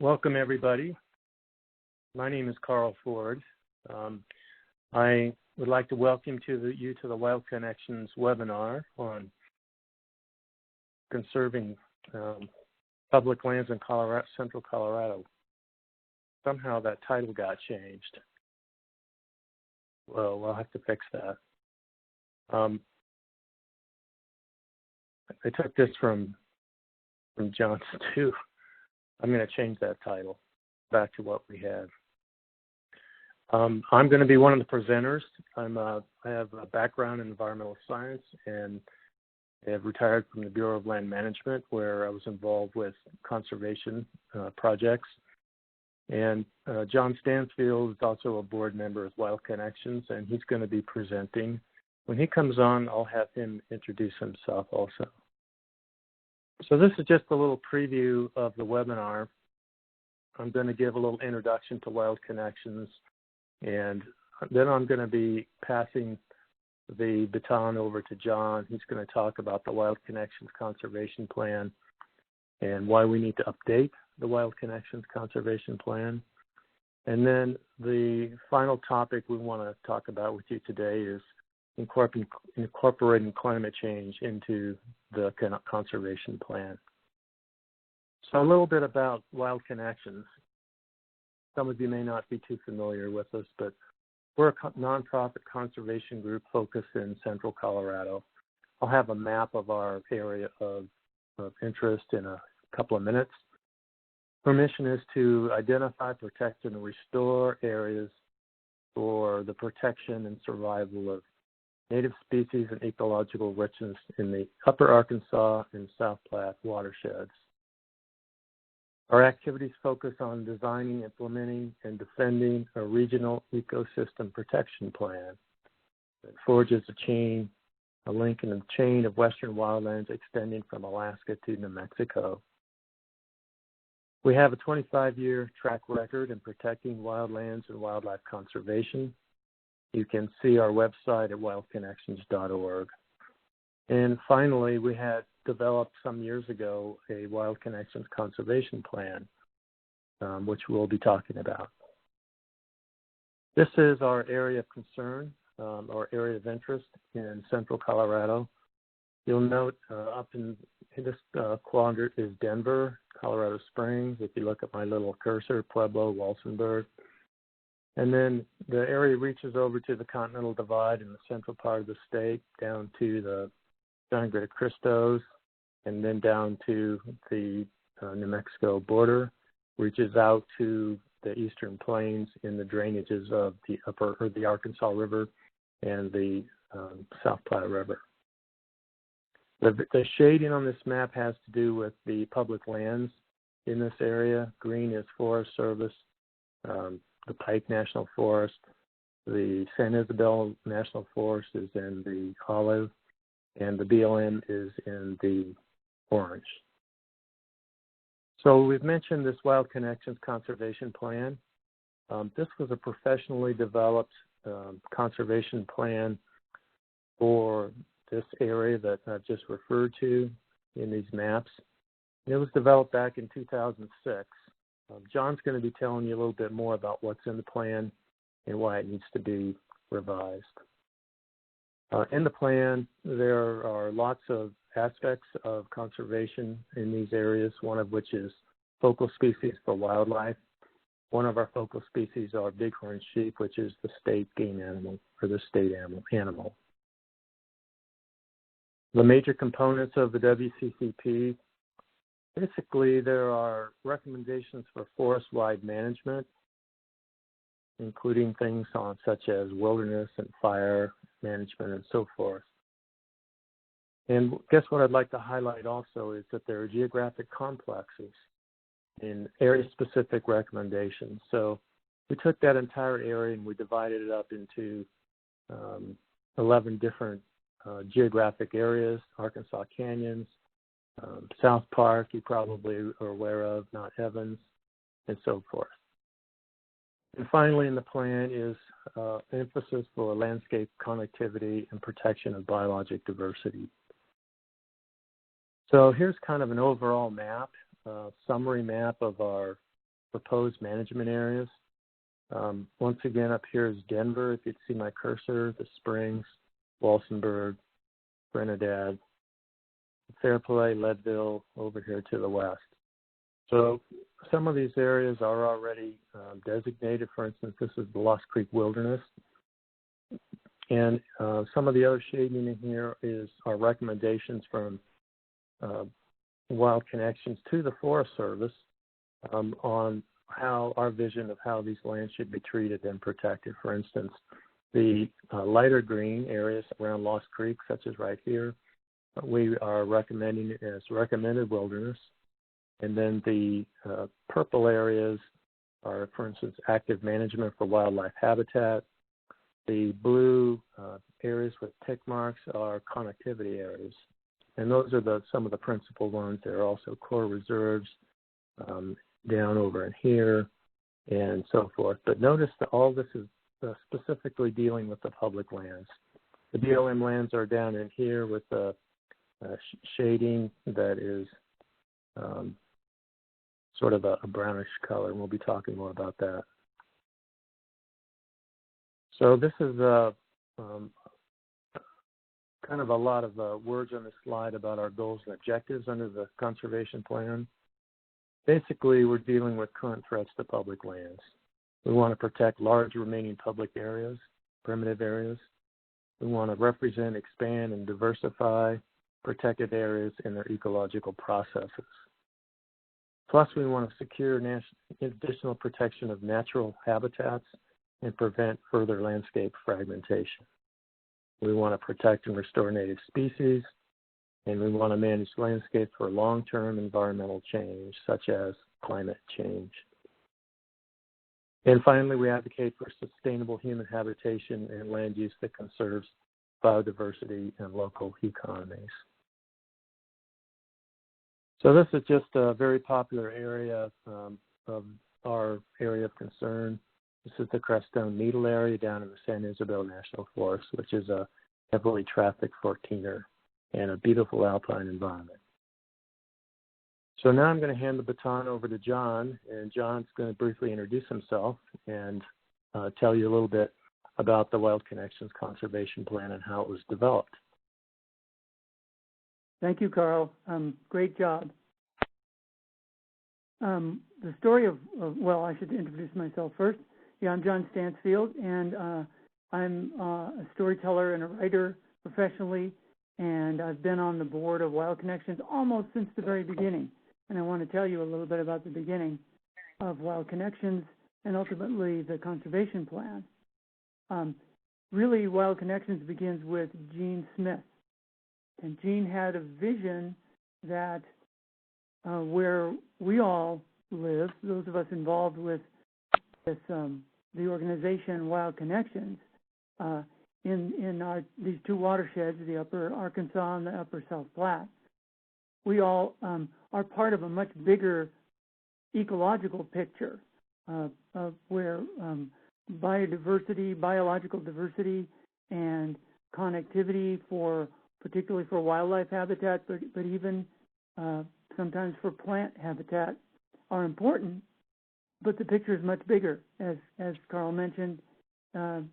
Welcome, everybody. My name is Carl Ford. I would like to welcome you to the Wild Connections webinar on conserving public lands in central Colorado. Somehow that title got changed. Well, we'll have to fix that. I took this from John too. I'm going to change that title back to what we had. I'm going to be one of the presenters. I have a background in environmental science and I have retired from the Bureau of Land Management, where I was involved with conservation projects. And John Stansfield is also a board member of Wild Connections, and he's going to be presenting. When he comes on, I'll have him introduce himself also. So this is just a little preview of the webinar. I'm going to give a little introduction to Wild Connections, and then I'm going to be passing the baton over to John. He's going to talk about the Wild Connections Conservation Plan and why we need to update the Wild Connections Conservation Plan. And then the final topic we want to talk about with you today is incorporating climate change into the conservation plan. So a little bit about Wild Connections. Some of you may not be too familiar with us, but we're a nonprofit conservation group focused in central Colorado. I'll have a map of our area of interest in a couple of minutes. Our mission is to identify, protect, and restore areas for the protection and survival of native species and ecological richness in the Upper Arkansas and South Platte watersheds. Our activities focus on designing, implementing, and defending a regional ecosystem protection plan that forges a link in a chain of western wildlands extending from Alaska to New Mexico. We have a 25-year track record in protecting wildlands and wildlife conservation. You can see our website at wildconnections.org. And finally, we had developed some years ago a Wild Connections Conservation Plan, which we'll be talking about. This is our area of concern, or area of interest in central Colorado. You'll note up in this quadrant is Denver, Colorado Springs. If you look at my little cursor, Pueblo, Walsenburg. And then the area reaches over to the Continental Divide in the central part of the state, down to the Sangre de Cristos, and then down to the New Mexico border, reaches out to the eastern plains in the drainages of the Arkansas River and the South Platte River. The shading on this map has to do with the public lands in this area. Green is Forest Service, the Pike National Forest, the San Isabel National Forest is in the olive, and the BLM is in the orange. So we've mentioned this Wild Connections Conservation Plan. This was a professionally developed conservation plan for this area that I've just referred to in these maps. It was developed back in 2006. John's going to be telling you a little bit more about what's in the plan and why it needs to be revised. In the plan, there are lots of aspects of conservation in these areas, one of which is focal species for wildlife. One of our focal species are bighorn sheep, which is the state game animal, or the state animal. The major components of the WCCP, basically there are recommendations for forest-wide management, including things such as wilderness and fire management and so forth. And guess what I'd like to highlight also is that there are geographic complexes in area-specific recommendations. So we took that entire area and we divided it up into 11 different geographic areas: Arkansas Canyons, South Park, you probably are aware of, Mount Evans, and so forth. And finally, in the plan is emphasis for landscape connectivity and protection of biologic diversity. So here's kind of an overall map, summary map of our proposed management areas. Once again, up here is Denver. If you'd see my cursor, the Springs, Walsenburg, Trinidad, Fairplay, Leadville, over here to the west. So some of these areas are already designated. For instance, this is the Lost Creek Wilderness. And some of the other shading in here is our recommendations from Wild Connections to the Forest Service on how our vision of how these lands should be treated and protected. For instance, the lighter green areas around Lost Creek, such as right here, we are recommending it as recommended wilderness. And then the purple areas are, for instance, active management for wildlife habitat. The blue areas with tick marks are connectivity areas. And those are some of the principal ones. There are also core reserves down over in here and so forth. But notice that all this is specifically dealing with the public lands. The BLM lands are down in here with the shading that is sort of a brownish color, and we'll be talking more about that. So this is kind of a lot of words on this slide about our goals and objectives under the conservation plan. Basically, we're dealing with current threats to public lands. We want to protect large remaining public areas, primitive areas. We want to represent, expand, and diversify protected areas in their ecological processes. Plus, we want to secure additional protection of natural habitats and prevent further landscape fragmentation. We want to protect and restore native species, and we want to manage landscapes for long-term environmental change, such as climate change. And finally, we advocate for sustainable human habitation and land use that conserves biodiversity and local economies. So this is just a very popular area of our area of concern. This is the Crestone Needle area down in the San Isabel National Forest, which is a heavily trafficked 14er and a beautiful alpine environment. So now I'm going to hand the baton over to John, and John's going to briefly introduce himself and tell you a little bit about the Wild Connections Conservation Plan and how it was developed. Thank you, Carl. Great job. The story of, well, I should introduce myself first. Yeah, I'm John Stansfield, and I'm a storyteller and a writer professionally, and I've been on the board of Wild Connections almost since the very beginning. And I want to tell you a little bit about the beginning of Wild Connections and ultimately the conservation plan. Really, Wild Connections begins with Gene Smith. And Gene had a vision that where we all live, those of us involved with this, the organization Wild Connections, in these two watersheds, the Upper Arkansas and the Upper South Platte, we all are part of a much bigger ecological picture of where biodiversity, biological diversity, and connectivity particularly for wildlife habitat, but even sometimes for plant habitat are important. But the picture is much bigger. As Carl mentioned, the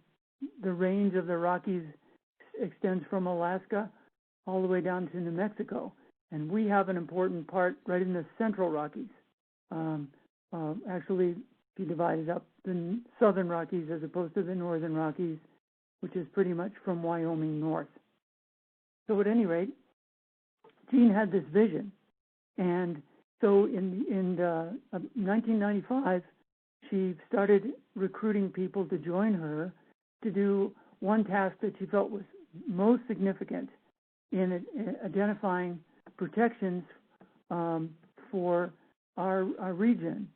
range of the Rockies extends from Alaska all the way down to New Mexico. And we have an important part right in the central Rockies. Actually, if you divide it up, the southern Rockies as opposed to the northern Rockies, which is pretty much from Wyoming north. So at any rate, Jean had this vision. And so in 1995, she started recruiting people to join her to do one task that she felt was most significant in identifying protections for our region.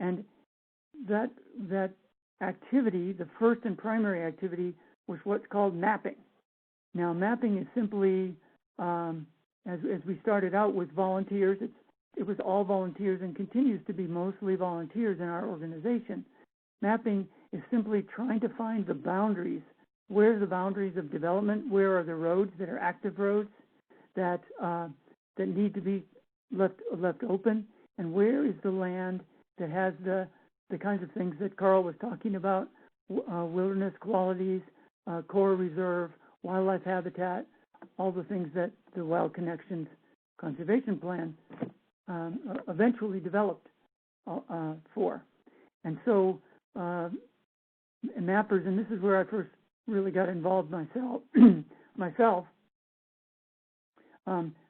And that activity, the first and primary activity, was what's called mapping. Now, mapping is simply, as we started out with volunteers, it was all volunteers and continues to be mostly volunteers in our organization. Mapping is simply trying to find the boundaries. Where are the boundaries of development? Where are the roads that are active roads that need to be left open? And where is the land that has the kinds of things that Carl was talking about, wilderness qualities, core reserve, wildlife habitat, all the things that the Wild Connections Conservation Plan eventually developed for. And so mappers, and this is where I first really got involved myself,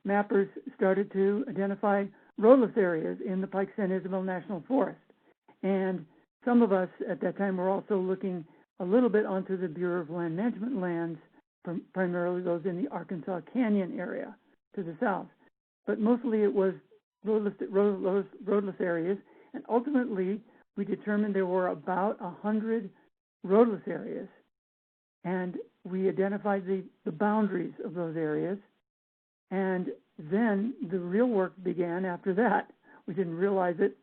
mappers started to identify roadless areas in the Pike San Isabel National Forest. And some of us at that time were also looking a little bit onto the Bureau of Land Management lands, primarily those in the Arkansas Canyon area to the south. But mostly it was roadless areas, and ultimately we determined there were about 100 roadless areas, and we identified the boundaries of those areas, and then the real work began after that. We didn't realize it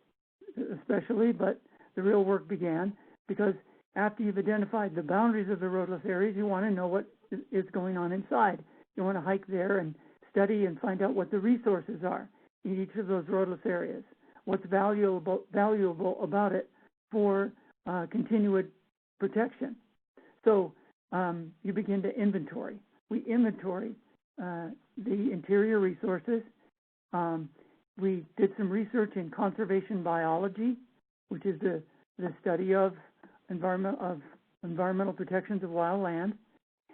especially, but the real work began, because after you've identified the boundaries of the roadless areas, you want to know what is going on inside. You want to hike there and study and find out what the resources are in each of those roadless areas, what's valuable about it for continued protection. So you begin to inventory. We inventory the interior resources. We did some research in conservation biology, which is the study of environmental protections of wild land,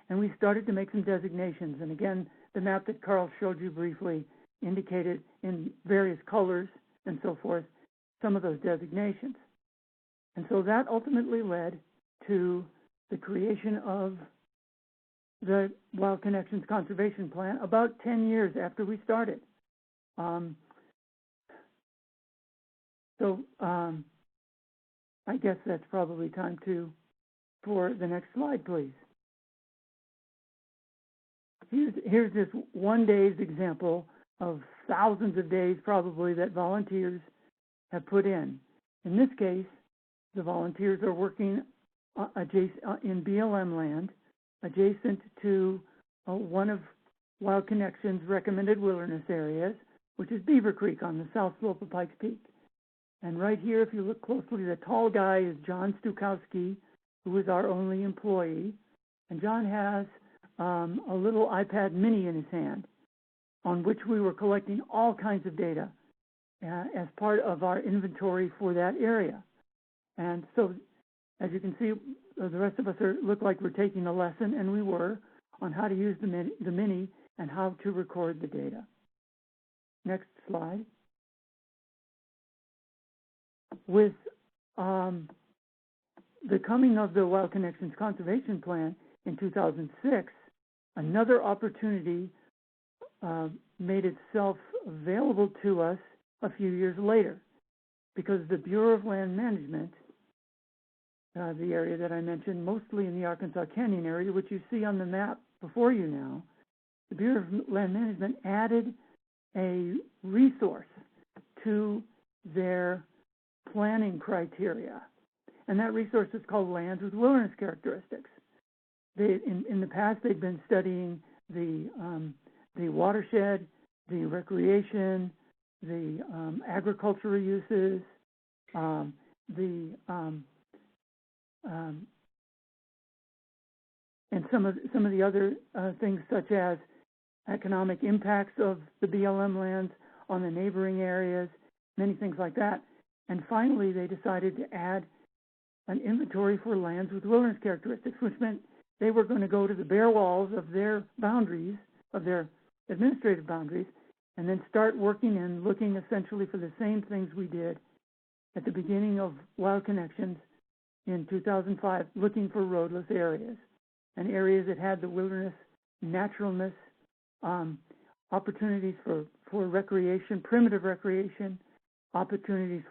and we started to make some designations. And again, the map that Carl showed you briefly indicated in various colors and so forth some of those designations. And so that ultimately led to the creation of the Wild Connections Conservation Plan about 10 years after we started. I guess that's probably time for the next slide, please. Here's this one day's example of thousands of days probably that volunteers have put in. In this case, the volunteers are working in BLM land adjacent to one of Wild Connections' recommended wilderness areas, which is Beaver Creek on the south slope of Pikes Peak. And right here, if you look closely, the tall guy is John Stukowski, who is our only employee. And John has a little iPad mini in his hand on which we were collecting all kinds of data as part of our inventory for that area. And so, as you can see, the rest of us look like we're taking a lesson, and we were, on how to use the mini and how to record the data. Next slide. With the coming of the Wild Connections Conservation Plan in 2006, another opportunity made itself available to us a few years later, because the Bureau of Land Management, the area that I mentioned, mostly in the Arkansas Canyon area, which you see on the map before you now, the Bureau of Land Management added a resource to their planning criteria, and that resource is called lands with wilderness characteristics. In the past, they've been studying the watershed, the recreation, the agricultural uses, and some of the other things, such as economic impacts of the BLM lands on the neighboring areas, many things like that. And finally, they decided to add an inventory for lands with wilderness characteristics, which meant they were going to go to the bare walls of their boundaries, of their administrative boundaries, and then start working and looking essentially for the same things we did at the beginning of Wild Connections in 2005, looking for roadless areas and areas that had the wilderness naturalness, opportunities for recreation, primitive recreation, opportunities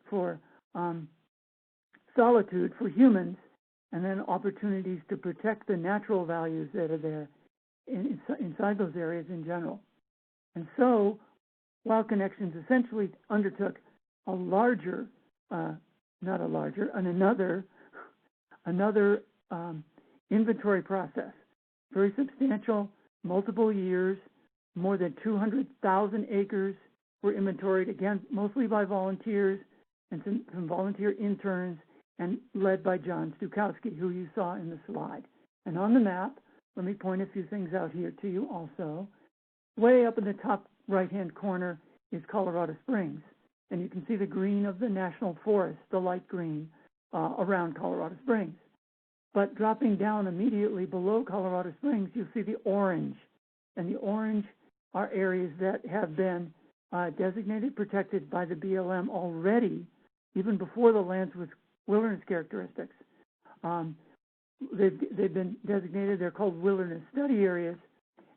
for solitude for humans, and then opportunities to protect the natural values that are there inside those areas in general. And so Wild Connections essentially undertook another inventory process, very substantial, multiple years, more than 200,000 acres were inventoried, again, mostly by volunteers and some volunteer interns, and led by John Stukowski, who you saw in the slide. And on the map, let me point a few things out here to you also. Way up in the top right-hand corner is Colorado Springs, and you can see the green of the national forest, the light green, around Colorado Springs. But dropping down immediately below Colorado Springs, you'll see the orange, and the orange are areas that have been designated protected by the BLM already, even before the lands with wilderness characteristics. They've been designated, they're called wilderness study areas,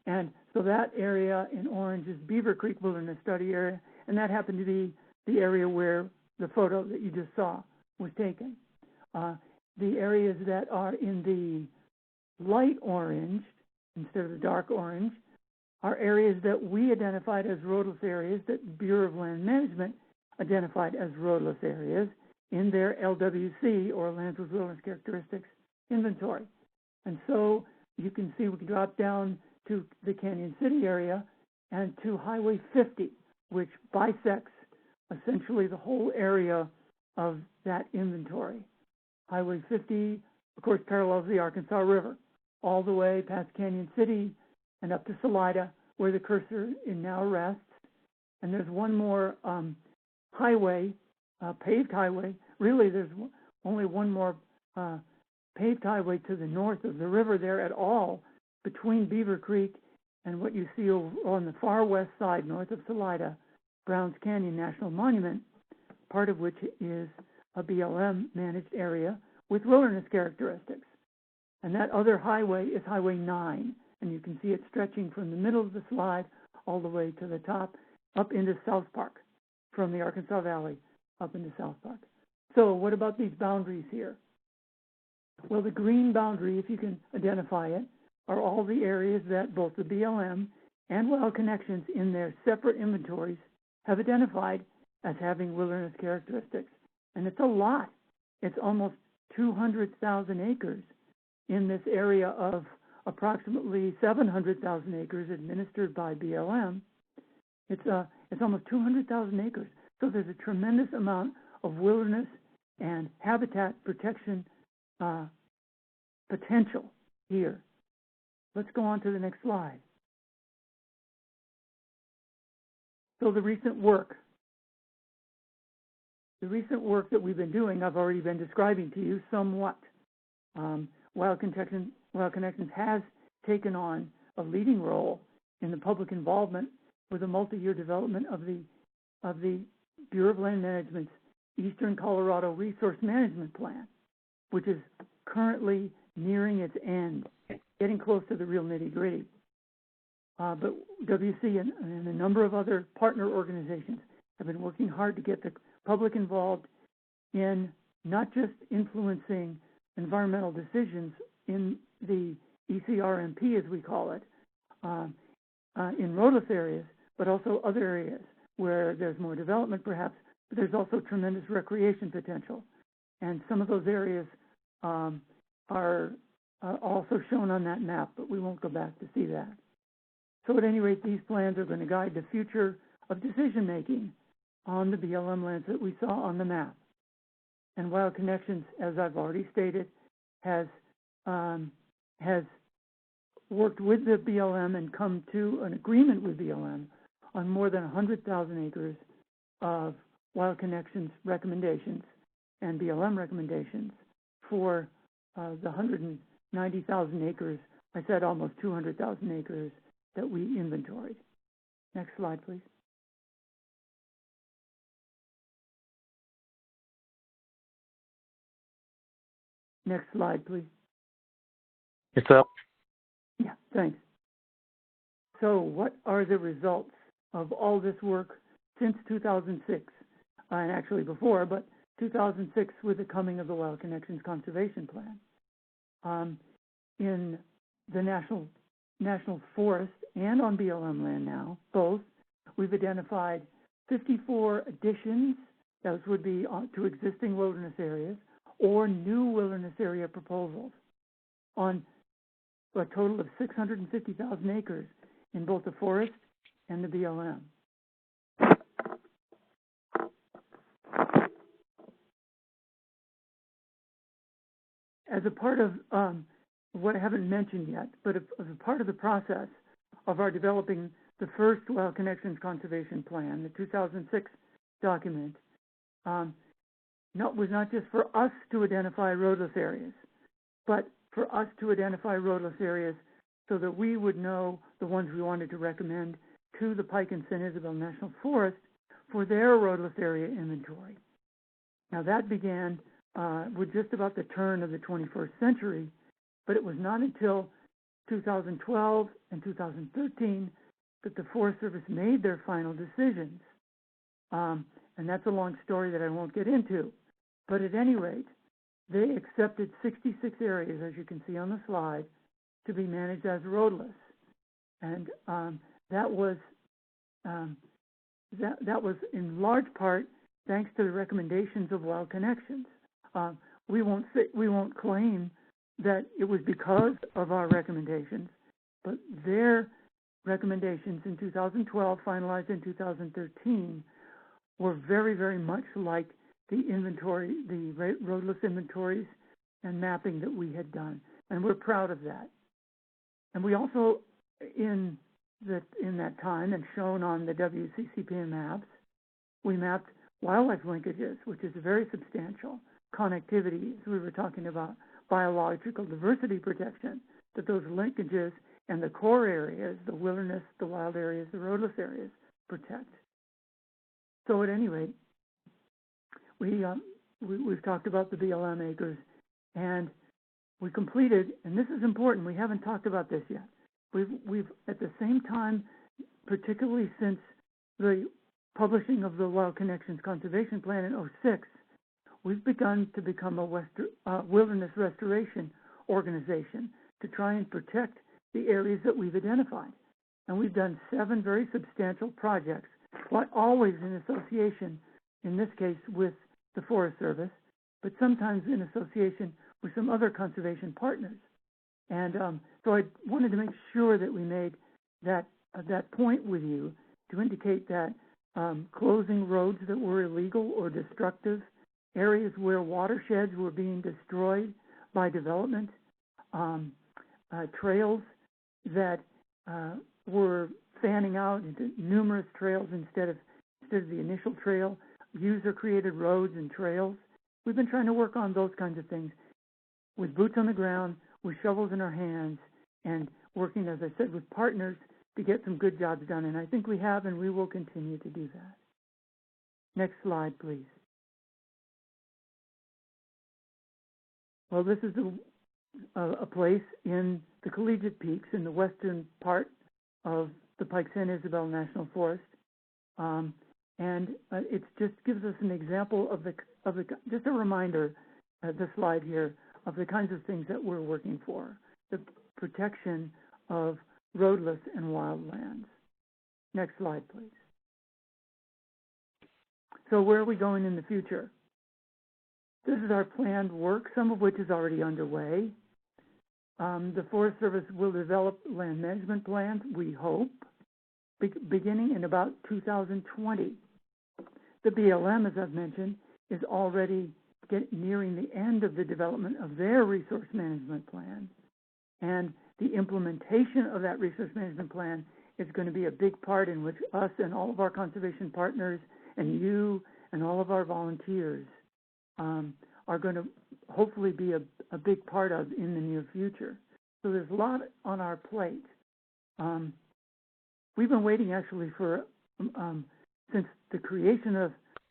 and so that area in orange is Beaver Creek Wilderness Study Area, and that happened to be the area where the photo that you just saw was taken. The areas that are in the light orange instead of the dark orange are areas that we identified as roadless areas, that Bureau of Land Management identified as roadless areas in their LWC, or Lands with Wilderness Characteristics, inventory. And so you can see we can drop down to the Canyon City area and to Highway 50, which bisects essentially the whole area of that inventory. Highway 50, of course, parallels the Arkansas River, all the way past Canyon City and up to Salida, where the cursor now rests. And there's one more highway, paved highway. Really, there's only one more paved highway to the north of the river there at all, between Beaver Creek and what you see over on the far west side, north of Salida, Browns Canyon National Monument, part of which is a BLM-managed area with wilderness characteristics. And that other highway is Highway 9, and you can see it stretching from the middle of the slide all the way to the top, up into South Park, from the Arkansas Valley up into South Park. So what about these boundaries here? Well, the green boundary, if you can identify it, are all the areas that both the BLM and Wild Connections in their separate inventories have identified as having wilderness characteristics. And it's a lot. It's almost 200,000 acres in this area of approximately 700,000 acres administered by BLM. It's almost 200,000 acres. So there's a tremendous amount of wilderness and habitat protection potential here. Let's go on to the next slide. So the recent work that we've been doing, I've already been describing to you somewhat. Wild Connections has taken on a leading role in the public involvement with a multi-year development of the Bureau of Land Management's Eastern Colorado Resource Management Plan, which is currently nearing its end, getting close to the real nitty-gritty. But WC and a number of other partner organizations have been working hard to get the public involved in not just influencing environmental decisions in the ECRMP, as we call it, in roadless areas, but also other areas where there's more development perhaps, but there's also tremendous recreation potential. And some of those areas are also shown on that map, but we won't go back to see that. So at any rate, these plans are going to guide the future of decision-making on the BLM lands that we saw on the map. And Wild Connections, as I've already stated, has worked with the BLM and come to an agreement with BLM on more than 100,000 acres of Wild Connections recommendations and BLM recommendations for the 190,000 acres, I said almost 200,000 acres that we inventoried. Next slide, please. Next slide, please. It's up. Yeah, thanks. So what are the results of all this work since 2006, and actually before, but 2006 with the coming of the Wild Connections Conservation Plan? In the National Forest and on BLM land now, both, we've identified 54 additions, those would be to existing wilderness areas, or new wilderness area proposals on a total of 650,000 acres in both the forest and the BLM. as a part of what I haven't mentioned yet, but as a part of the process of our developing the first Wild Connections Conservation Plan, the 2006 document, was not just for us to identify roadless areas, but for us to identify roadless areas so that we would know the ones we wanted to recommend to the Pike and San Isabel National Forest for their roadless area inventory. Now that began with just about the turn of the 21st century, but it was not until 2012 and 2013 that the Forest Service made their final decisions. And that's a long story that I won't get into. But at any rate, they accepted 66 areas, as you can see on the slide, to be managed as roadless. And that was in large part thanks to the recommendations of Wild Connections. We won't claim that it was because of our recommendations, but their recommendations in 2012, finalized in 2013, were very, very much like the inventory, the roadless inventories and mapping that we had done, and we're proud of that. And we also, in that time, and shown on the WCCP maps, we mapped wildlife linkages, which is very substantial. Connectivity, as we were talking about, biological diversity protection, that those linkages and the core areas, the wilderness, the wild areas, the roadless areas, protect. So at any rate, we've talked about the BLM acres, and we completed, and this is important, we haven't talked about this yet. We've at the same time, particularly since the publishing of the Wild Connections Conservation Plan in 2006, we've begun to become a wilderness restoration organization to try and protect the areas that we've identified. And we've done 7 very substantial projects, always in association, in this case, with the Forest Service, but sometimes in association with some other conservation partners. And so I wanted to make sure that we made that point with you to indicate that closing roads that were illegal or destructive, areas where watersheds were being destroyed by development, trails that were fanning out into numerous trails instead of the initial trail, user-created roads and trails. We've been trying to work on those kinds of things with boots on the ground, with shovels in our hands, and working, as I said, with partners to get some good jobs done. And I think we have, and we will continue to do that. Next slide, please. Well, this is a place in the Collegiate Peaks in the western part of the Pike San Isabel National Forest, and it just gives us an example of the just a reminder, the slide here, of the kinds of things that we're working for: the protection of roadless and wild lands. Next slide, please. So where are we going in the future? This is our planned work, some of which is already underway. The Forest Service will develop land management plans, we hope, beginning in about 2020. The BLM, as I've mentioned, is already nearing the end of the development of their resource management plan. And the implementation of that resource management plan is going to be a big part in which us and all of our conservation partners and you and all of our volunteers are going to hopefully be a big part of in the near future. So there's a lot on our plate. We've been waiting actually for, since the creation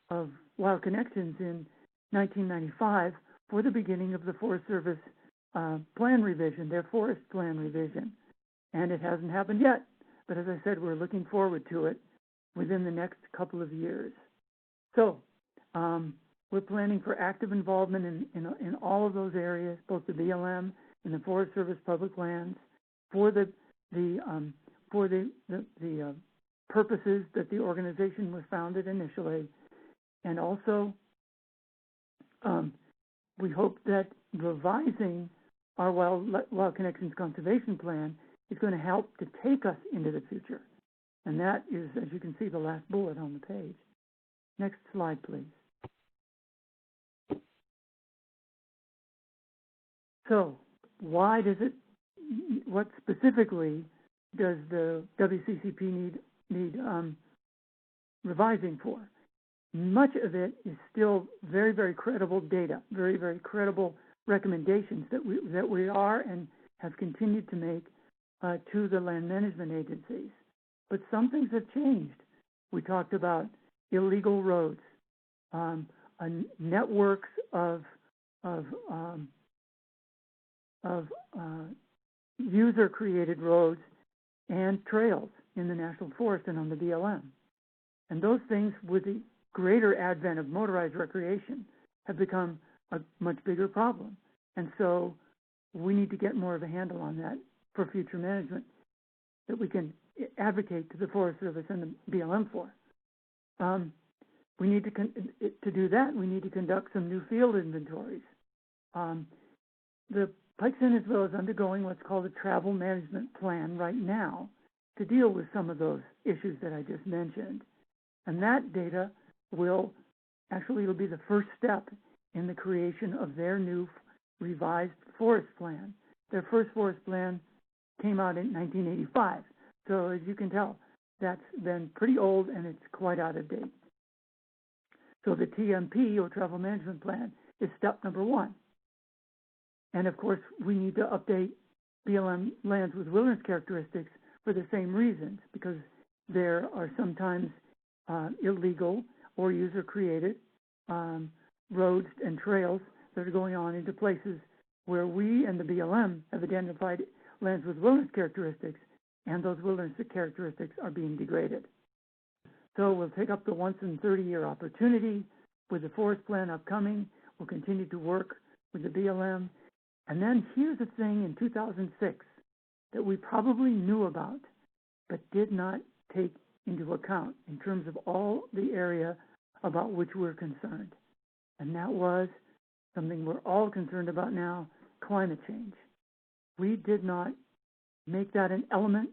of Wild Connections in 1995, for the beginning of the Forest Service plan revision, their forest plan revision. And it hasn't happened yet. But as I said, we're looking forward to it within the next couple of years. So we're planning for active involvement in all of those areas, both the BLM and the Forest Service public lands, for the purposes that the organization was founded initially. And also, we hope that revising our Wild Connections Conservation Plan is going to help to take us into the future. And that is, as you can see, the last bullet on the page. Next slide, please. So what specifically does the WCCP need revising for? Much of it is still very, very credible data, very, very credible recommendations that we are and have continued to make to the land management agencies. But some things have changed. We talked about illegal roads, networks of user-created roads and trails in the National Forest and on the BLM. And those things, with the greater advent of motorized recreation, have become a much bigger problem. And so we need to get more of a handle on that for future management that we can advocate to the Forest Service and the BLM for. We need to do that, we need to conduct some new field inventories. The Pike Sandersville is undergoing what's called a travel management plan right now to deal with some of those issues that I just mentioned. And that data it'll be the first step in the creation of their new revised forest plan. Their first forest plan came out in 1985. So as you can tell, that's been pretty old and it's quite out of date. So the TMP, or Travel Management Plan, is step number one. And of course, we need to update BLM lands with wilderness characteristics for the same reasons, because there are sometimes illegal or user-created roads and trails that are going on into places where we and the BLM have identified lands with wilderness characteristics, and those wilderness characteristics are being degraded. So we'll take up the once-in-30-year opportunity with the forest plan upcoming. We'll continue to work with the BLM. And then here's the thing in 2006 that we probably knew about but did not take into account in terms of all the area about which we're concerned. And that was something we're all concerned about now, climate change. We did not make that an element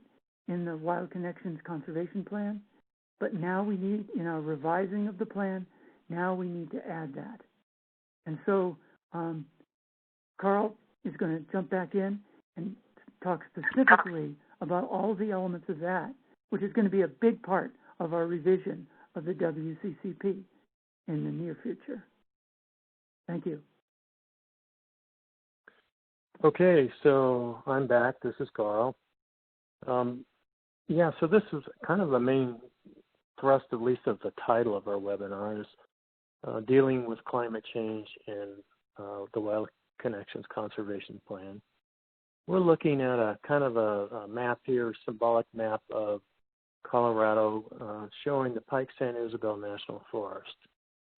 in the Wild Connections Conservation Plan, but now we need, in our revising of the plan, now we need to add that. And so Carl is going to jump back in and talk specifically about all the elements of that, which is going to be a big part of our revision of the WCCP in the near future. Thank you. Okay, so I'm back. This is Carl. So this is kind of the main thrust, at least of the title of our webinars, dealing with climate change and the Wild Connections Conservation Plan. We're looking at a kind of a map here, symbolic map of Colorado, showing the Pike San Isabel National Forest.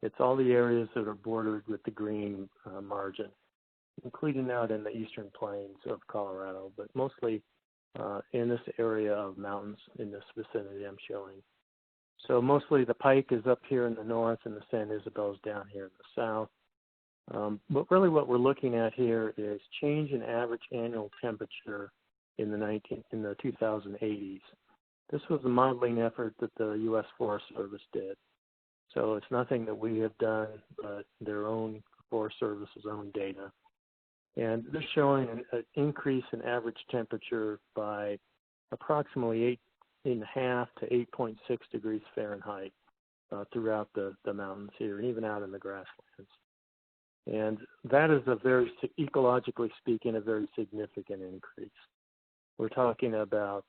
It's all the areas that are bordered with the green margin, including out in the eastern plains of Colorado, but mostly in this area of mountains in this vicinity I'm showing. So mostly the Pike is up here in the north and the San Isabel is down here in the south. But really what we're looking at here is change in average annual temperature in the 2080s. This was a modeling effort that the U.S. Forest Service did. So it's nothing that we have done, but their own Forest Service's own data. And they're showing an increase in average temperature by approximately 8.5 to 8.6 degrees Fahrenheit throughout the mountains here and even out in the grasslands. And that is a very, ecologically speaking, a very significant increase. We're talking about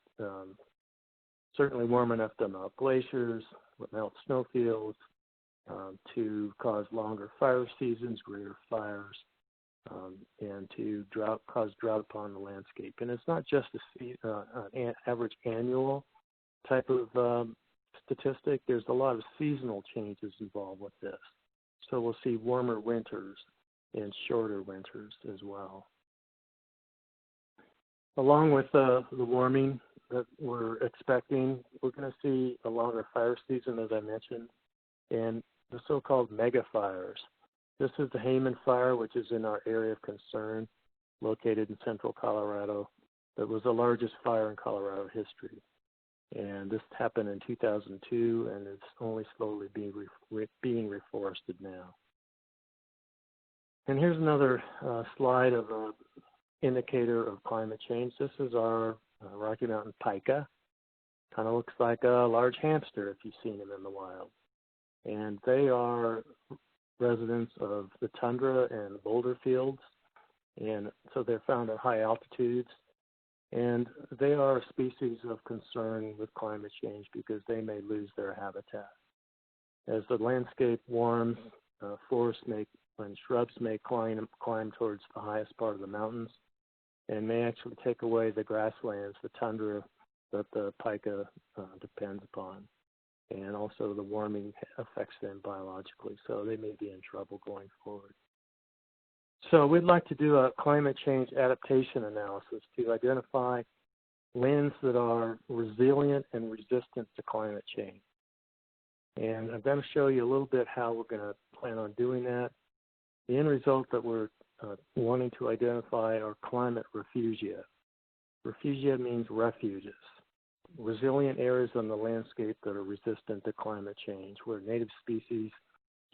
certainly warm enough to melt glaciers, melt snowfields, to cause longer fire seasons, greater fires, and to cause drought upon the landscape. And it's not just an average annual type of statistic. There's a lot of seasonal changes involved with this. So we'll see warmer winters and shorter winters as well. Along with the warming that we're expecting, we're going to see a longer fire season, as I mentioned, and the so-called mega fires. This is the Hayman Fire, which is in our area of concern, located in central Colorado. It was the largest fire in Colorado history. And this happened in 2002, and it's only slowly being reforested now. And here's another slide of an indicator of climate change. This is our Rocky Mountain pika. Kind of looks like a large hamster if you've seen them in the wild. And they are residents of the tundra and boulder fields, and so they're found at high altitudes. And they are a species of concern with climate change because they may lose their habitat. As the landscape warms, forests and shrubs may climb towards the highest part of the mountains and may actually take away the grasslands, the tundra that the pika depends upon. And also the warming affects them biologically, so they may be in trouble going forward. So we'd like to do a climate change adaptation analysis to identify lands that are resilient and resistant to climate change. And I'm going to show you a little bit how we're going to plan on doing that. The end result that we're wanting to identify are climate refugia. Refugia means refuges, resilient areas on the landscape that are resistant to climate change, where native species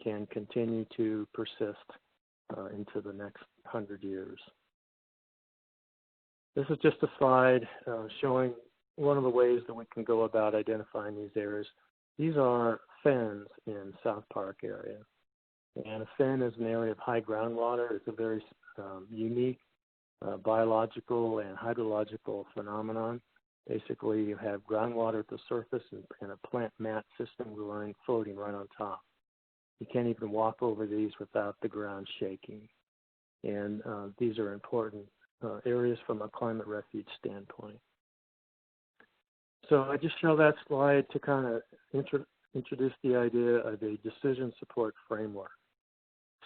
can continue to persist into the next 100 years. This is just a slide showing one of the ways that we can go about identifying these areas. These are fens in South Park area. And a fen is an area of high groundwater. It's a very unique biological and hydrological phenomenon. Basically, you have groundwater at the surface and a plant mat system floating right on top. You can't even walk over these without the ground shaking. And these are important areas from a climate refuge standpoint. So I just show that slide to kind of introduce the idea of a decision support framework.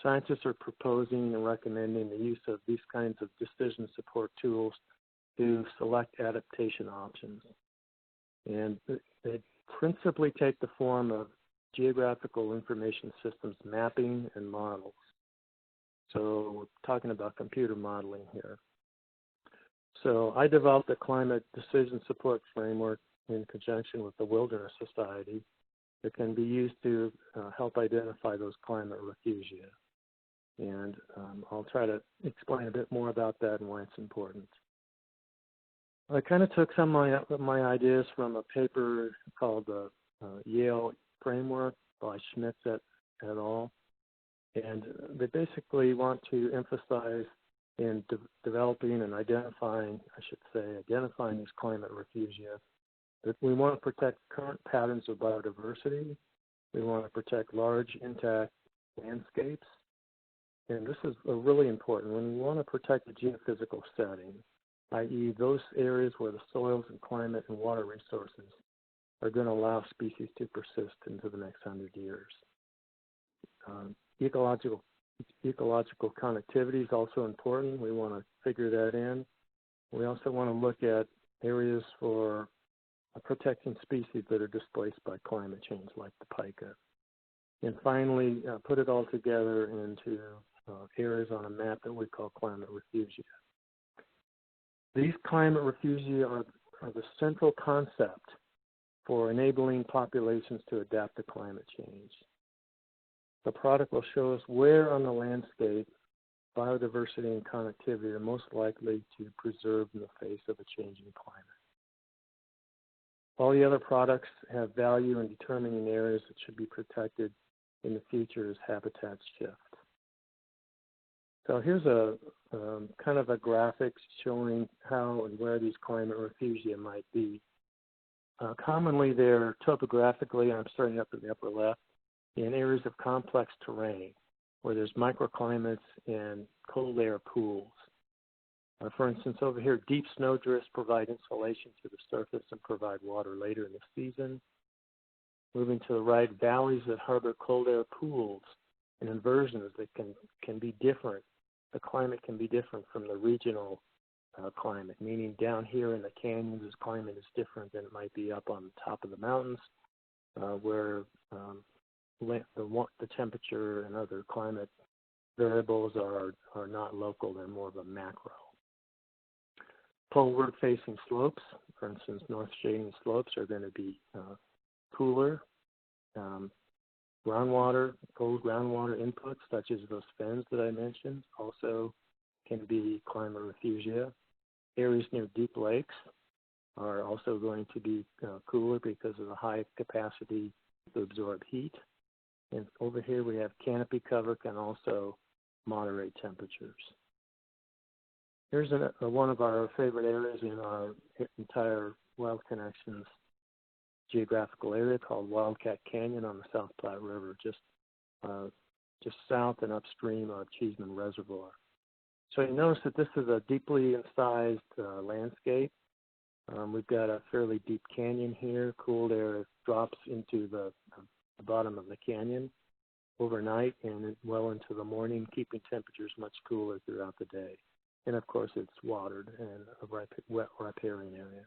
Scientists are proposing and recommending the use of these kinds of decision support tools to select adaptation options. And they principally take the form of geographical information systems mapping and models. So we're talking about computer modeling here. So I developed a climate decision support framework in conjunction with the Wilderness Society that can be used to help identify those climate refugia. And I'll try to explain a bit more about that and why it's important. I kind of took some of my ideas from a paper called the Yale Framework by Schwitz et al. And they basically want to emphasize in developing and identifying, identifying these climate refugia, that we want to protect current patterns of biodiversity. We want to protect large intact landscapes. And this is really important. When we want to protect the geophysical setting, i.e. those areas where the soils and climate and water resources are going to allow species to persist into the next 100 years. Ecological connectivity is also important. We want to figure that in. We also want to look at areas for protecting species that are displaced by climate change, like the pika. And finally, put it all together into areas on a map that we call climate refugia. These climate refugia are the central concept for enabling populations to adapt to climate change. The product will show us where on the landscape biodiversity and connectivity are most likely to preserve in the face of a changing climate. All the other products have value in determining areas that should be protected in the future as habitats shift. So here's a kind of a graphic showing how and where these climate refugia might be. Commonly, they're topographically, I'm starting up in the upper left, in areas of complex terrain where there's microclimates and cold air pools. For instance, over here, deep snowdrifts provide insulation to the surface and provide water later in the season. Moving to the right, valleys that harbor cold air pools and inversions that can be different. The climate can be different from the regional climate, meaning down here in the canyons, this climate is different than it might be up on the top of the mountains, where the temperature and other climate variables are not local, they're more of a macro. Poleward-facing slopes, for instance, north shading slopes are going to be cooler. Groundwater, cold groundwater inputs, such as those fens that I mentioned, also can be climate refugia. Areas near deep lakes are also going to be cooler because of the high capacity to absorb heat. And over here we have canopy cover can also moderate temperatures. Here's one of our favorite areas in our entire Wild Connections geographical area called Wildcat Canyon on the South Platte River, just south and upstream of Cheeseman Reservoir. So you notice that this is a deeply incised landscape. We've got a fairly deep canyon here. Cooled air drops into the bottom of the canyon overnight and well into the morning, keeping temperatures much cooler throughout the day. And of course, it's watered and a wet riparian area.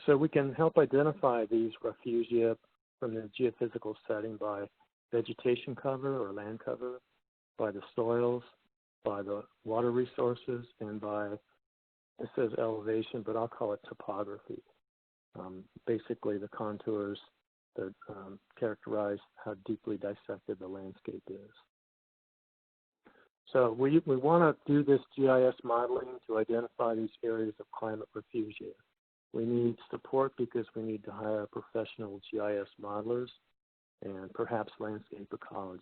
So we can help identify these refugia from the geophysical setting by vegetation cover or land cover, by the soils, by the water resources, and by, it says elevation, but I'll call it topography. Basically the contours that characterize how deeply dissected the landscape is. So we want to do this GIS modeling to identify these areas of climate refugia. We need support because we need to hire professional GIS modelers and perhaps landscape ecologists.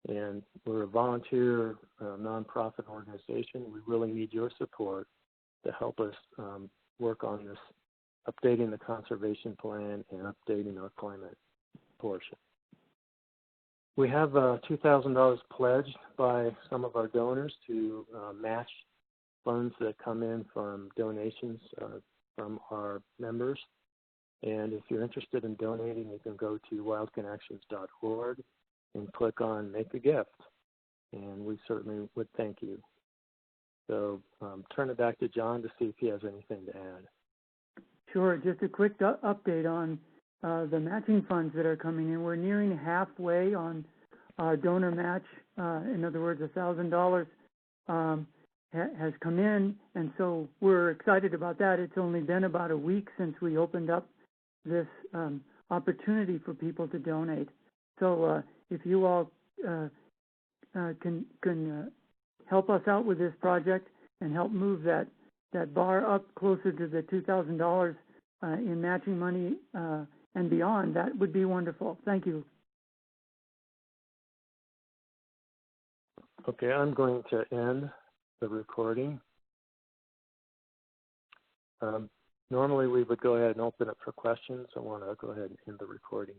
And we're a volunteer nonprofit organization. We really need your support to help us work on this, updating the conservation plan and updating our climate portion. We have $2,000 pledged by some of our donors to match funds that come in from donations from our members. And if you're interested in donating, you can go to wildconnections.org and click on Make a Gift. And we certainly would thank you. So turn it back to John to see if he has anything to add. Sure. Just a quick update on the matching funds that are coming in. We're nearing halfway on our donor match. In other words, $1,000 has come in, and so we're excited about that. It's only been about a week since we opened up this opportunity for people to donate. So if you all can help us out with this project and help move that bar up closer to the $2,000 in matching money and beyond, that would be wonderful. Thank you. Okay, I'm going to end the recording. Normally we would go ahead and open it for questions. I want to go ahead and end the recording.